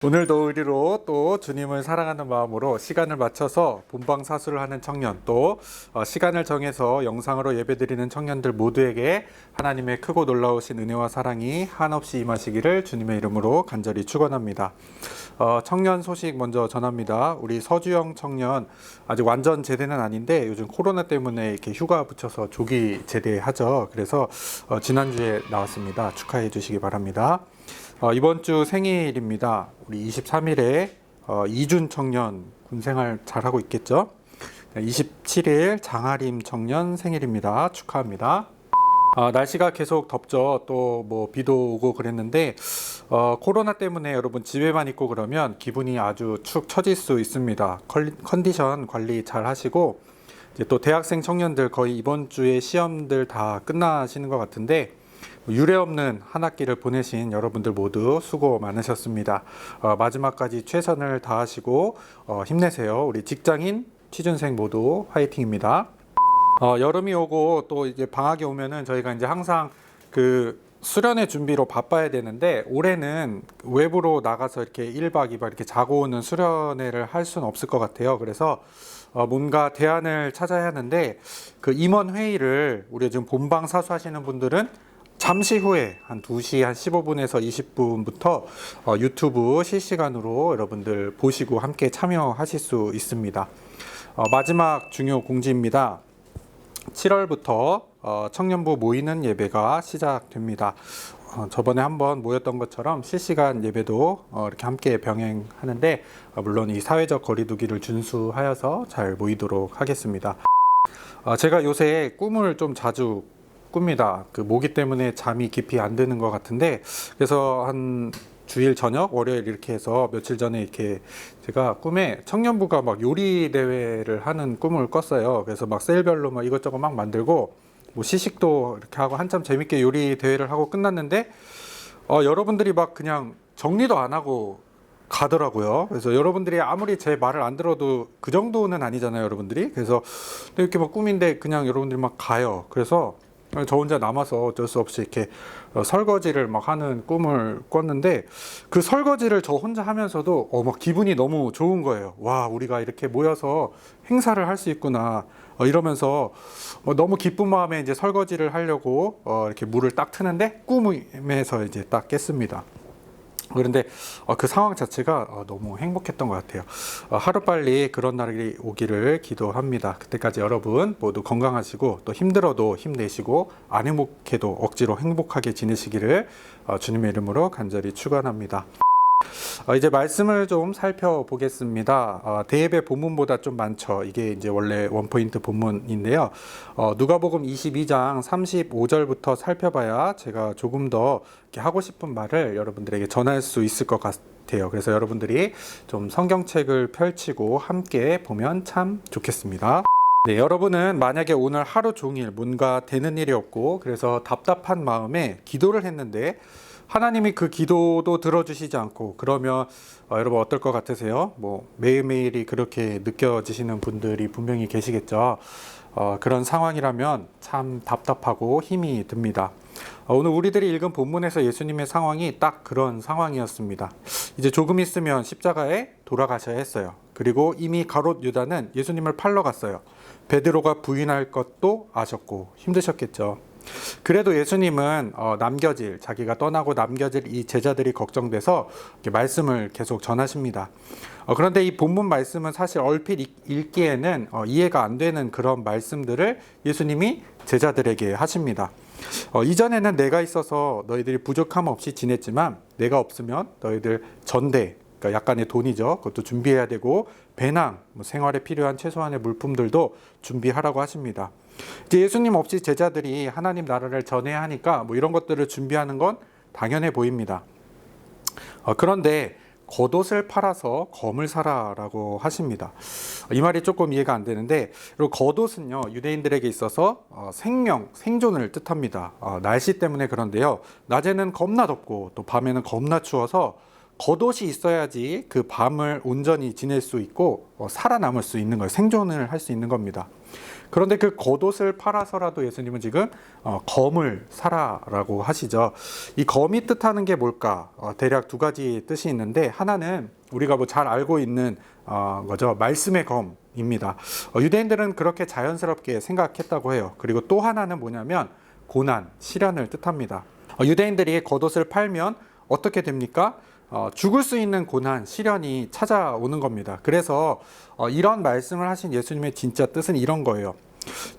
오늘도 의리로 또 주님을 사랑하는 마음으로 시간을 맞춰서 본방사수를 하는 청년, 또 시간을 정해서 영상으로 예배드리는 청년들 모두에게 하나님의 크고 놀라우신 은혜와 사랑이 한없이 임하시기를 주님의 이름으로 간절히 축원합니다. 청년 소식 먼저 전합니다. 우리 서주영 청년 아직 완전 제대는 아닌데 요즘 코로나 때문에 이렇게 휴가 붙여서 조기 제대하죠. 그래서 지난주에 나왔습니다. 축하해 주시기 바랍니다. 이번 주 생일입니다. 우리 23일에 이준 청년 군생활 잘하고 있겠죠? 27일 장하림 청년 생일입니다. 축하합니다. 날씨가 계속 덥죠. 또 뭐 비도 오고 그랬는데 코로나 때문에 여러분 집에만 있고 그러면 기분이 아주 축 처질 수 있습니다. 컨디션 관리 잘 하시고 이제 또 대학생 청년들 거의 이번 주에 시험들 다 끝나시는 것 같은데 유례없는 한 학기를 보내신 여러분들 모두 수고 많으셨습니다. 마지막까지 최선을 다하시고 힘내세요. 우리 직장인, 취준생 모두 화이팅입니다. 여름이 오고 또 이제 방학이 오면은 저희가 이제 항상 그 수련회 준비로 바빠야 되는데 올해는 외부로 나가서 이렇게 1박 2박 이렇게 자고 오는 수련회를 할 수는 없을 것 같아요. 그래서 뭔가 대안을 찾아야 하는데 그 임원 회의를 우리 지금 본방 사수하시는 분들은 잠시 후에 한 2시 한 15분에서 20분부터 유튜브 실시간으로 여러분들 보시고 함께 참여하실 수 있습니다. 마지막 중요 공지입니다. 7월부터 청년부 모이는 예배가 시작됩니다. 저번에 한번 모였던 것처럼 실시간 예배도 이렇게 함께 병행하는데 물론 이 사회적 거리두기를 준수하여서 잘 모이도록 하겠습니다. 제가 요새 꿈을 좀 자주 꿉니다. 그 모기 때문에 잠이 깊이 안 드는 것 같은데 그래서 한 주일 저녁 월요일 이렇게 해서 며칠 전에 이렇게 제가 꿈에 청년부가 막 요리 대회를 하는 꿈을 꿨어요. 그래서 막 셀별로 막 이것저것 막 만들고 뭐 시식도 이렇게 하고 한참 재밌게 요리 대회를 하고 끝났는데 여러분들이 막 그냥 정리도 안 하고 가더라고요. 그래서 여러분들이 아무리 제 말을 안 들어도 그 정도는 아니잖아요, 여러분들이. 그래서 이렇게 막 꿈인데 그냥 여러분들이 막 가요. 그래서 저 혼자 남아서 어쩔 수 없이 이렇게 설거지를 막 하는 꿈을 꿨는데 그 설거지를 저 혼자 하면서도 막 기분이 너무 좋은 거예요. 와, 우리가 이렇게 모여서 행사를 할 수 있구나. 이러면서 너무 기쁜 마음에 이제 설거지를 하려고 이렇게 물을 딱 트는데 꿈에서 이제 딱 깼습니다. 그런데 그 상황 자체가 너무 행복했던 것 같아요. 하루빨리 그런 날이 오기를 기도합니다. 그때까지 여러분 모두 건강하시고 또 힘들어도 힘내시고 안 행복해도 억지로 행복하게 지내시기를 주님의 이름으로 간절히 축원합니다. 이제 말씀을 좀 살펴보겠습니다. 대예배 본문보다 좀 많죠. 이게 이제 원래 원포인트 본문인데요. 누가복음 22장 35절부터 살펴봐야 제가 조금 더 이렇게 하고 싶은 말을 여러분들에게 전할 수 있을 것 같아요. 그래서 여러분들이 좀 성경책을 펼치고 함께 보면 참 좋겠습니다. 네, 여러분은 만약에 오늘 하루 종일 뭔가 되는 일이 없고 그래서 답답한 마음에 기도를 했는데 하나님이 그 기도도 들어주시지 않고 그러면 여러분 어떨 것 같으세요? 뭐 매일매일이 그렇게 느껴지시는 분들이 분명히 계시겠죠. 그런 상황이라면 참 답답하고 힘이 듭니다. 오늘 우리들이 읽은 본문에서 예수님의 상황이 딱 그런 상황이었습니다. 이제 조금 있으면 십자가에 돌아가셔야 했어요. 그리고 이미 가롯 유다는 예수님을 팔러 갔어요. 베드로가 부인할 것도 아셨고 힘드셨겠죠. 그래도 예수님은 자기가 떠나고 남겨질 이 제자들이 걱정돼서 이렇게 말씀을 계속 전하십니다. 그런데 이 본문 말씀은 사실 얼핏 읽기에는 이해가 안 되는 그런 말씀들을 예수님이 제자들에게 하십니다. 이전에는 내가 있어서 너희들이 부족함 없이 지냈지만 내가 없으면 너희들 전대, 그러니까 약간의 돈이죠. 그것도 준비해야 되고 배낭, 생활에 필요한 최소한의 물품들도 준비하라고 하십니다. 이제 예수님 없이 제자들이 하나님 나라를 전해야 하니까 이런 것들을 준비하는 건 당연해 보입니다. 그런데 겉옷을 팔아서 검을 사라라고 하십니다. 이 말이 조금 이해가 안 되는데 그리고 겉옷은요 유대인들에게 있어서 생존을 뜻합니다. 날씨 때문에 그런데요 낮에는 겁나 덥고 또 밤에는 겁나 추워서 겉옷이 있어야지 그 밤을 온전히 지낼 수 있고 살아남을 수 있는 거예요. 생존을 할 수 있는 겁니다. 그런데 그 겉옷을 팔아서라도 예수님은 지금 검을 사라라고 하시죠. 이 검이 뜻하는 게 뭘까? 대략 두 가지 뜻이 있는데, 하나는 우리가 뭐 잘 알고 있는 거죠. 말씀의 검입니다. 유대인들은 그렇게 자연스럽게 생각했다고 해요. 그리고 또 하나는 뭐냐면 고난, 시련을 뜻합니다. 유대인들이 겉옷을 팔면 어떻게 됩니까? 죽을 수 있는 고난, 시련이 찾아오는 겁니다. 그래서 이런 말씀을 하신 예수님의 진짜 뜻은 이런 거예요.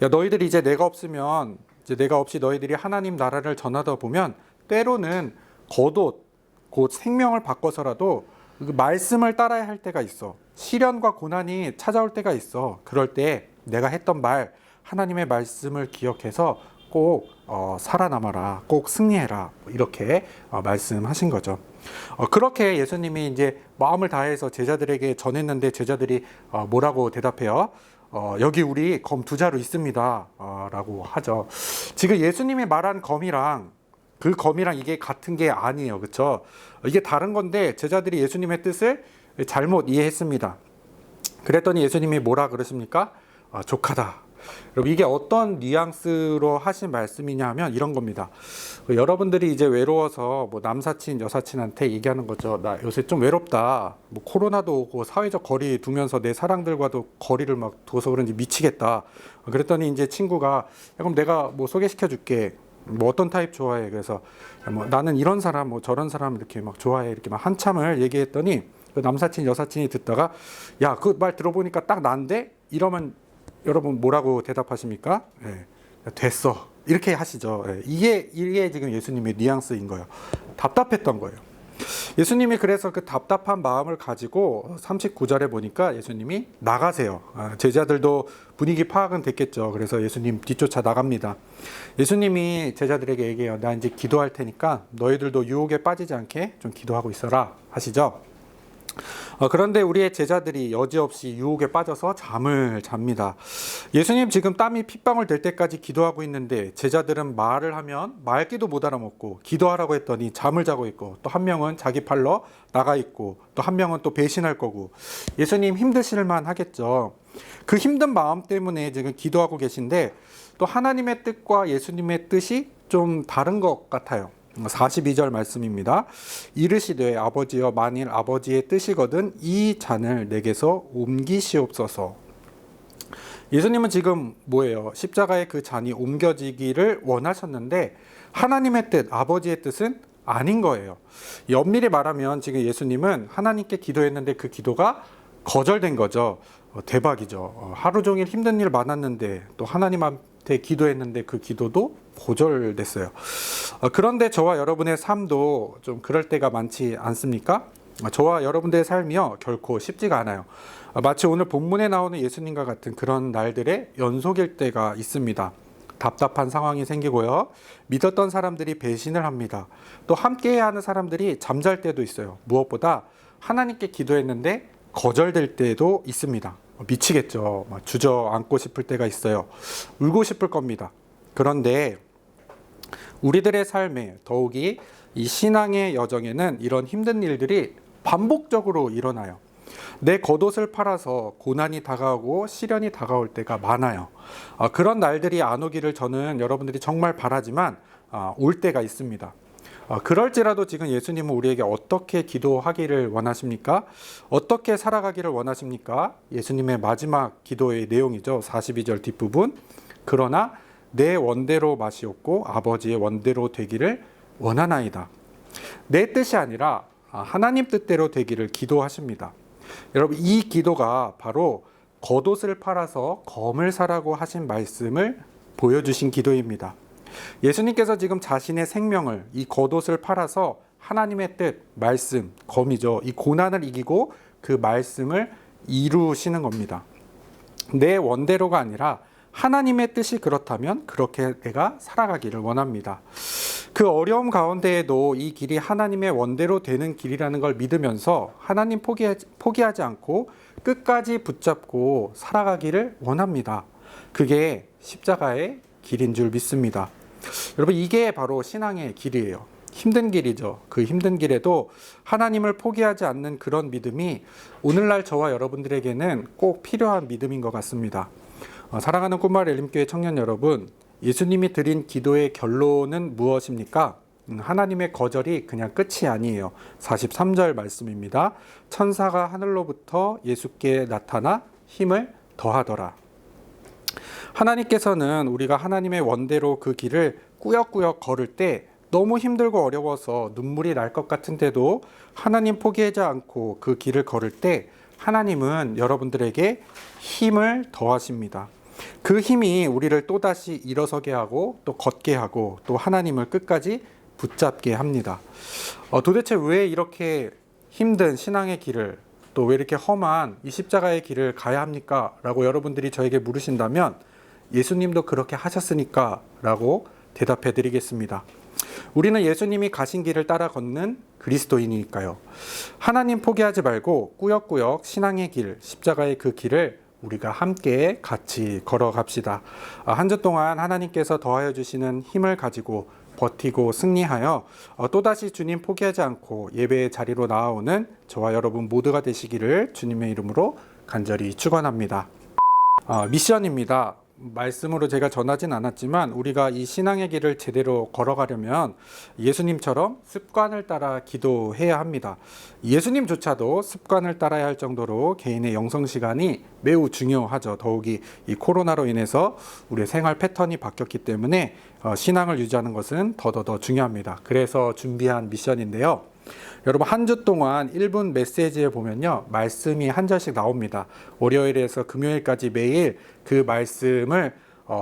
야, 너희들이 이제 내가 없으면, 이제 내가 없이 너희들이 하나님 나라를 전하다 보면 때로는 겉옷, 곧 생명을 바꿔서라도 그 말씀을 따라야 할 때가 있어. 시련과 고난이 찾아올 때가 있어. 그럴 때 내가 했던 말, 하나님의 말씀을 기억해서 꼭 살아남아라, 꼭 승리해라, 이렇게 말씀하신 거죠. 그렇게 예수님이 이제 마음을 다해서 제자들에게 전했는데 제자들이 뭐라고 대답해요? 여기 우리 검 두 자루 있습니다 라고 하죠. 지금 예수님이 말한 검이랑 그 검이랑 이게 같은 게 아니에요. 그렇죠? 이게 다른 건데 제자들이 예수님의 뜻을 잘못 이해했습니다. 그랬더니 예수님이 뭐라 그러십니까? 족하다. 여러분, 이게 어떤 뉘앙스로 하신 말씀이냐 하면 이런 겁니다. 여러분들이 이제 외로워서 뭐 남사친, 여사친한테 얘기하는 거죠. 나 요새 좀 외롭다. 뭐 코로나도 오고 사회적 거리 두면서 내 사랑들과도 거리를 막 둬서 그런지 미치겠다. 그랬더니 이제 친구가 야, 그럼 내가 뭐 소개시켜 줄게. 뭐 어떤 타입 좋아해? 그래서 뭐 나는 이런 사람, 뭐 저런 사람 이렇게 막 좋아해. 이렇게 막 한참을 얘기했더니 그 남사친, 여사친이 듣다가 야, 그 말 들어보니까 딱 난데? 이러면 여러분 뭐라고 대답하십니까? 예, 됐어. 이렇게 하시죠. 예, 이게 지금 예수님의 뉘앙스인 거예요. 답답했던 거예요. 예수님이 그래서 그 답답한 마음을 가지고 39절에 보니까 예수님이 나가세요. 제자들도 분위기 파악은 됐겠죠. 그래서 예수님 뒤쫓아 나갑니다. 예수님이 제자들에게 얘기해요. 나 이제 기도할 테니까 너희들도 유혹에 빠지지 않게 좀 기도하고 있어라 하시죠. 그런데 우리의 제자들이 여지없이 유혹에 빠져서 잠을 잡니다. 예수님 지금 땀이 핏방울 될 때까지 기도하고 있는데 제자들은 말을 하면 말귀도 못 알아먹고 기도하라고 했더니 잠을 자고 있고 또 한 명은 자기 팔러 나가 있고 또 한 명은 또 배신할 거고 예수님 힘드실만 하겠죠. 그 힘든 마음 때문에 지금 기도하고 계신데 또 하나님의 뜻과 예수님의 뜻이 좀 다른 것 같아요. 42절 말씀입니다. 이르시되 아버지여 만일 아버지의 뜻이거든 이 잔을 내게서 옮기시옵소서. 예수님은 지금 뭐예요? 십자가의 그 잔이 옮겨지기를 원하셨는데 하나님의 뜻, 아버지의 뜻은 아닌 거예요. 엄밀히 말하면 지금 예수님은 하나님께 기도했는데 그 기도가 거절된 거죠. 대박이죠. 하루 종일 힘든 일 많았는데 또 하나님한테 기도했는데 그 기도도 거절됐어요. 그런데 저와 여러분의 삶도 좀 그럴 때가 많지 않습니까? 저와 여러분들의 삶이요 결코 쉽지가 않아요. 마치 오늘 본문에 나오는 예수님과 같은 그런 날들의 연속일 때가 있습니다. 답답한 상황이 생기고요. 믿었던 사람들이 배신을 합니다. 또 함께해야 하는 사람들이 잠잘 때도 있어요. 무엇보다 하나님께 기도했는데 거절될 때도 있습니다. 미치겠죠. 주저앉고 싶을 때가 있어요. 울고 싶을 겁니다. 그런데 우리들의 삶에 더욱이 이 신앙의 여정에는 이런 힘든 일들이 반복적으로 일어나요. 내 겉옷을 팔아서 고난이 다가오고 시련이 다가올 때가 많아요. 그런 날들이 안 오기를 저는 여러분들이 정말 바라지만 올 때가 있습니다. 그럴지라도 지금 예수님은 우리에게 어떻게 기도하기를 원하십니까? 어떻게 살아가기를 원하십니까? 예수님의 마지막 기도의 내용이죠. 42절 뒷부분. 그러나 내 원대로 마시옵고 아버지의 원대로 되기를 원하나이다. 내 뜻이 아니라 하나님 뜻대로 되기를 기도하십니다. 여러분, 이 기도가 바로 겉옷을 팔아서 검을 사라고 하신 말씀을 보여주신 기도입니다. 예수님께서 지금 자신의 생명을 이 겉옷을 팔아서 하나님의 뜻, 말씀, 검이죠. 이 고난을 이기고 그 말씀을 이루시는 겁니다. 내 원대로가 아니라 하나님의 뜻이 그렇다면 그렇게 내가 살아가기를 원합니다. 그 어려움 가운데에도 이 길이 하나님의 원대로 되는 길이라는 걸 믿으면서 하나님 포기하지 않고 끝까지 붙잡고 살아가기를 원합니다. 그게 십자가의 길인 줄 믿습니다. 여러분, 이게 바로 신앙의 길이에요. 힘든 길이죠. 그 힘든 길에도 하나님을 포기하지 않는 그런 믿음이 오늘날 저와 여러분들에게는 꼭 필요한 믿음인 것 같습니다. 사랑하는 꿈마을 엘림교회 청년 여러분, 예수님이 드린 기도의 결론은 무엇입니까? 하나님의 거절이 그냥 끝이 아니에요. 43절 말씀입니다. 천사가 하늘로부터 예수께 나타나 힘을 더하더라. 하나님께서는 우리가 하나님의 원대로 그 길을 꾸역꾸역 걸을 때 너무 힘들고 어려워서 눈물이 날 것 같은데도 하나님 포기하지 않고 그 길을 걸을 때 하나님은 여러분들에게 힘을 더하십니다. 그 힘이 우리를 또다시 일어서게 하고 또 걷게 하고 또 하나님을 끝까지 붙잡게 합니다. 도대체 왜 이렇게 힘든 신앙의 길을 또 왜 이렇게 험한 이 십자가의 길을 가야 합니까? 라고 여러분들이 저에게 물으신다면 예수님도 그렇게 하셨으니까 라고 대답해 드리겠습니다. 우리는 예수님이 가신 길을 따라 걷는 그리스도인이니까요. 하나님 포기하지 말고 꾸역꾸역 신앙의 길, 십자가의 그 길을 우리가 함께 같이 걸어갑시다. 한 주 동안 하나님께서 더하여 주시는 힘을 가지고 버티고 승리하여 또다시 주님 포기하지 않고 예배의 자리로 나아오는 저와 여러분 모두가 되시기를 주님의 이름으로 간절히 축원합니다. 미션입니다. 말씀으로 제가 전하진 않았지만 우리가 이 신앙의 길을 제대로 걸어가려면 예수님처럼 습관을 따라 기도해야 합니다. 예수님조차도 습관을 따라야 할 정도로 개인의 영성 시간이 매우 중요하죠. 더욱이 이 코로나로 인해서 우리의 생활 패턴이 바뀌었기 때문에 신앙을 유지하는 것은 더더 중요합니다. 그래서 준비한 미션인데요. 여러분 한 주 동안 1분 메시지에 보면요 말씀이 한 절씩 나옵니다. 월요일에서 금요일까지 매일 그 말씀을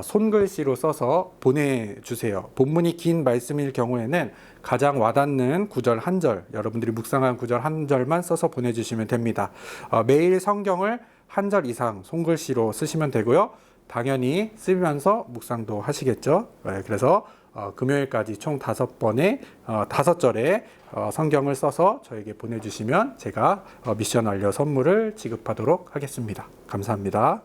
손글씨로 써서 보내주세요. 본문이 긴 말씀일 경우에는 가장 와닿는 구절 한 절, 여러분들이 묵상한 구절 한 절만 써서 보내주시면 됩니다. 매일 성경을 한 절 이상 손글씨로 쓰시면 되고요. 당연히 쓰면서 묵상도 하시겠죠. 그래서 금요일까지 총 5번에 5절의 성경을 써서 저에게 보내주시면 제가 미션 완료 선물을 지급하도록 하겠습니다. 감사합니다.